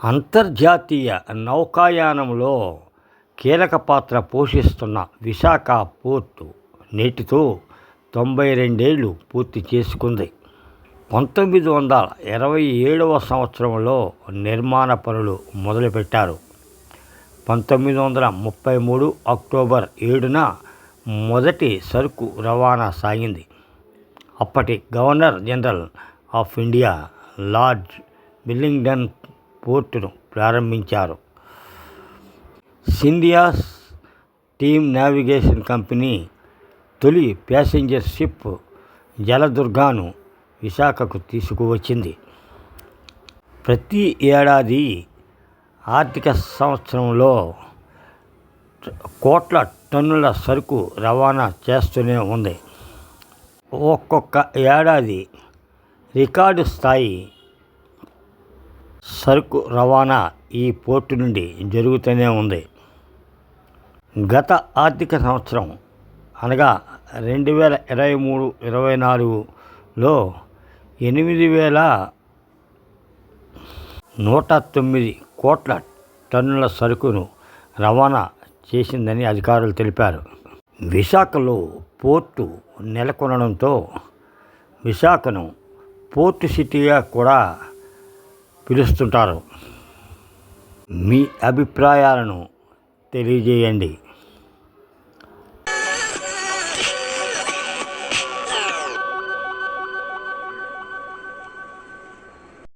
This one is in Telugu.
అంతర్జాతీయ నౌకాయానంలో కీలక పాత్ర పోషిస్తున్న విశాఖ పోర్టు నేటితో 92 ఏళ్లు పూర్తి చేసుకుంది. 1927వ సంవత్సరంలో నిర్మాణ పనులు మొదలుపెట్టారు. 1933 అక్టోబర్ 7న మొదటి సరుకు రవాణా సాగింది. అప్పటి governor general of India lord Willingdon పోర్టును ప్రారంభించారు. సింధియాస్ స్టీమ్ నావిగేషన్ కంపెనీ తొలి ప్యాసింజర్ షిప్ జలదుర్గాను విశాఖకు తీసుకువచ్చింది. ప్రతి ఏడాది ఆర్థిక సంవత్సరంలో కోట్ల టన్నుల సరుకు రవాణా చేస్తూనే ఉంది. ఒక్కొక్క ఏడాది రికార్డు స్థాయి సరుకు రవాణా ఈ పోర్టు నుండి జరుగుతూనే ఉంది. గత ఆర్థిక సంవత్సరం అనగా 2023-24లో 8,109 కోట్ల టన్నుల సరుకును రవాణా చేసిందని అధికారులు తెలిపారు. విశాఖలో పోర్టు నెలకొనడంతో విశాఖను పోర్టు సిటీగా కూడా పిలుస్తుంటారు. మీ అభిప్రాయాలను తెలియజేయండి.